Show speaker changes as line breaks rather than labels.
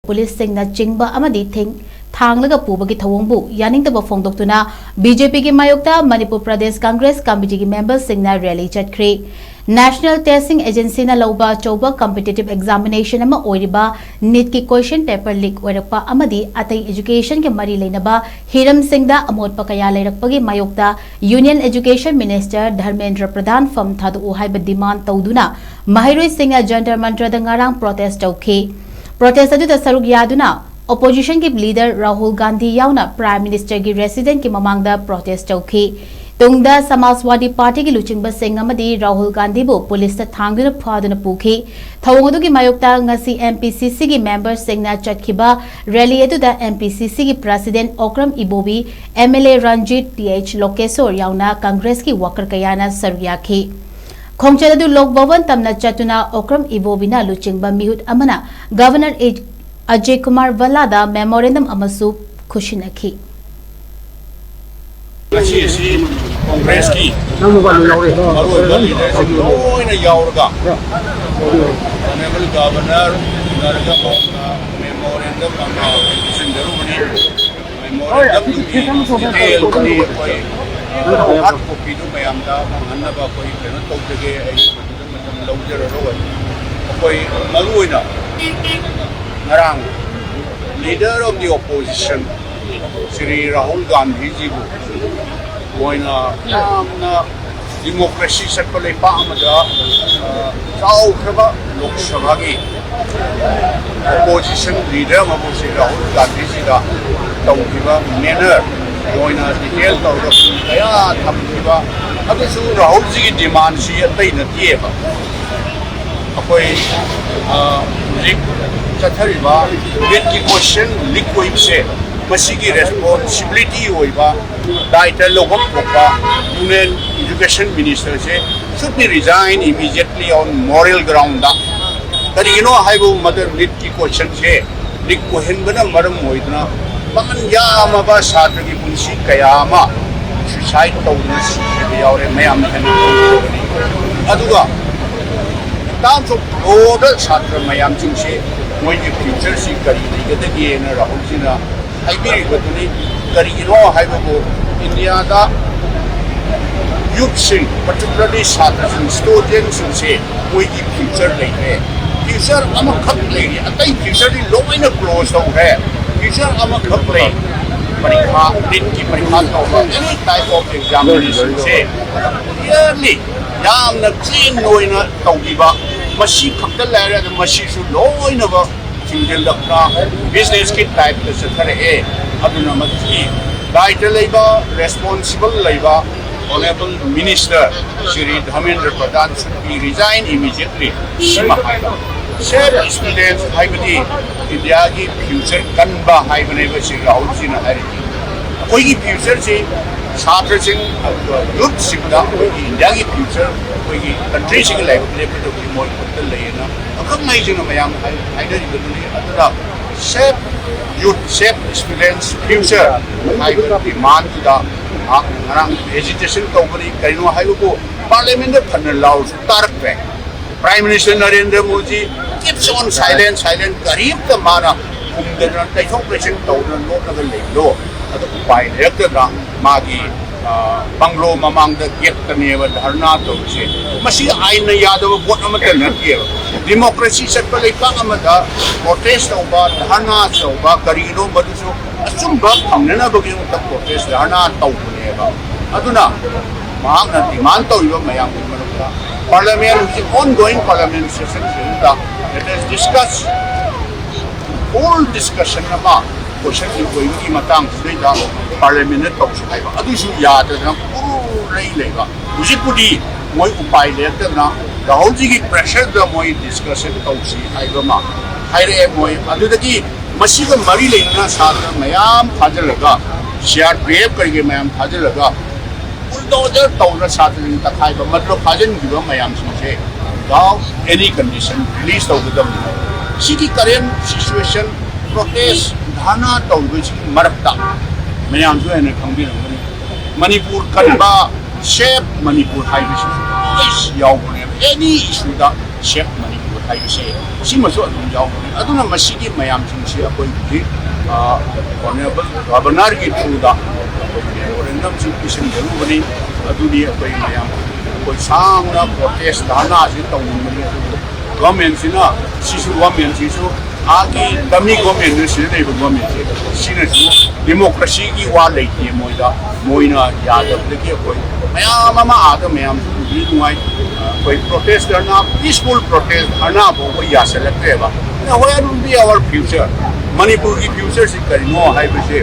police सिंगना चिंगबा अमदी थिंग थांगलगा पुबगी थवंगबु यानिंगतबा फोंदोक्तुना बीजेपी की मायोक्ता मणिपुर प्रदेश कांग्रेस कमिटी की मेंबर सिंगना रैली चटख्रे नेशनल टेस्टिंग एजेंसी ना लौबा चौबा कॉम्पिटिटिव एग्जामिनेशन अमा ओइरिबा नीट की क्वेश्चन पेपर लीक ओइरकपा अमदी अतै एजुकेशन के मरी लेनबा हिरम सिंगदा अमोटपा कया लेरकपगी मायोक्ता union education minister Dharmendra Pradhan फम थादु हाइब डिमांड तौदुना महिरोई सिंगना जंतर मंत्र दंगारांग प्रोटेस्ट तौखे प्रोटेस्ट अदुदा सरुक यादुना ओपोजिशन की लीडर राहुल गांधी याउना प्राइम मिनिस्टर की रेसिडेंट की ममांगदा प्रोटेस्ट तौखे तुंगदा समाजवादी पार्टी की लुचिंगबा सिंग अमदी राहुल गांधी बो पुलिस थांगदुना फादुना पुखे थवंगदु की मायोक्ता ngasi MPCC की मेंबर सिंगना चटखिबा रैली अदुदा MPCC की president Okram Ibobi MLA Ranjit TH Lokeshor याउना कांग्रेस की वर्कर कयाना सरुयाखे खोंगचदु लोक भवन तमना चतुना ओक्रम इबोबीना लुचिंगबा मिहुत अमना गवर्नर अजय कुमार वल्लादा मेमोरेंडम अमसु खुशिनखी
कांग्रेस की लोन यावरगा governor memorandum leader of the opposition Shri Rahul Gandhi ji को डेमोक्रेसी सत्पा लोकसभा की ऑपोजिशन लीडर श्री राहुल गांधी जी का मेनर डिटेल क्या राहुल जी की डिमांड से अतई नतीब चथरीबा नीट की क्वेश्चन लीक होइबसे मसीगी रेस्पॉन्सिबिलिटी होइबा दायित्व लोगों थोपा यूनियन एजुकेशन मिनिस्टर से should be resign immediately on moral ground दा करिनो हाइबो मदर नीट की क्वेश्चन से लीक कोहेनबना मरम होइदना पमन यामबा छात्र की पुंसी कयामा सुसाइड तौदना सिबे यावरे मयाम थने अदुगा तामसो ओदर छात्र मयाम चिंसे मोई की फ्यूचर सी करी निगदगी न राहुल जी ना हाइबेरी बतुनी करीनो हाइबो इंडिया दा यूथ सिंह पर्टिकुलरली छात्र सिंह स्टूडेंट्स से मोई की फ्यूचर नहीं है फ्यूचर अम खप ले अतई फ्यूचर दी लोइन क्लोज हो है फ्यूचर अम खप ले परीक्षा नीट की परीक्षा तो एनी टाइप ऑफ एग्जामिनेशन से क्लियरली याम न क्लीन लोइन तौगिबा मशी खक्ता लेरे मशी सु लोइनब चिंजलकना बिजनेस की टाइप से थरे अदुना मथि दायित्व लेबा रेस्पॉन्सिबल लेबा honourable minister Shri Dharmendra Pradhan should be resign immediately सिमा सेफ स्टूडेंट्स हाइबदी इंडिया की फ्यूचर कनबा हाइबने श्री राहुल जी ना हाइरी कोई की फ्यूचर से छात्र सिंह यूथ सिंह इंडिया की फ्यूचर कोई कंट्री सिंह लाइफ लेबल की मोल पत्तल लेना अखम नहीं जिन मयाम हाइडर बदुनी अदरा safe youth safe students future हाइबर डिमांड दा आंग एजुकेशन कंपनी करिनो हाइबो पार्लियामेंट में फन लाउ तारक पे prime minister Narendra Modi keeps on silent गरीब त माना उमदना तैथों प्रेशन तौन लोकनगर लेलो अदो उपाय लेकदा मागी बंगलो ममांग गेटनेब धरना तौसे मसी आइन यादव वोट अमत नथिए डेमोक्रेसी सत्प लेपा अमदा प्रोटेस्ट तौबा धरना तौबा करिनो मदुसु असुंबा फंगना बगे उत प्रोटेस्ट धरना तौबनेबा अदुना मांगना डिमांड तौइबा मयाम मनुका पार्लियामेंट ऑनगोइंग पार्लियामेंट सेशन सेदा let us discuss all discussion about question inquiry की मतंग सुधा पार्लियामेंट में तौर है अदुसु यादना पूरे लेगा उसी पुडी मोई उपाय लेतना राहुल जी की प्रेशर द मोई डिस्कशन तौसी हाइबमा हाइरे मोई अदुदगी मसीग मरी लेना साथ मयाम फाजलगा सीआरपीएफ करके मयाम फाजलगा बुलडोजर तौर साथ तखाइबा मतलब फाजन गिबा मयाम से गांव एनी कंडीशन रिलीज तौदम city current situation protest dharna तौबची मरक्ता मयाम जो है खंबीरंगनी मणिपुर कनबा शेप मणिपुर हाइबसी यावने एनी इशू दा शेप मणिपुर हाइबसे सिमसो अदुम यावबनी अदुना मसिगी मयाम सिंगसे अखोई बुदि ऑनरेबल गवर्नर की थ्रूदा रेंडम सिंपिशन जरूबनी अदुनी अखोई मयाम कोई सांगना प्रोटेस्ट धाना से तौनिबनी गवर्नमेंट सिना सिसु गवर्नमेंट सिसु आगे तमी गवर्नमेंट से लेबो गवर्नमेंट सिनसु डेमोक्रेसी की वा लेते मोइदा मोइना यादबदगी अखोई मयाम अमा आदा मयाम बुदि नुआई कोई प्रोटेस्ट करना पीसफुल प्रोटेस्ट करना वो यासलक्रेबा when will be our future Manipur की फ्यूचर से करिनो हाइबसे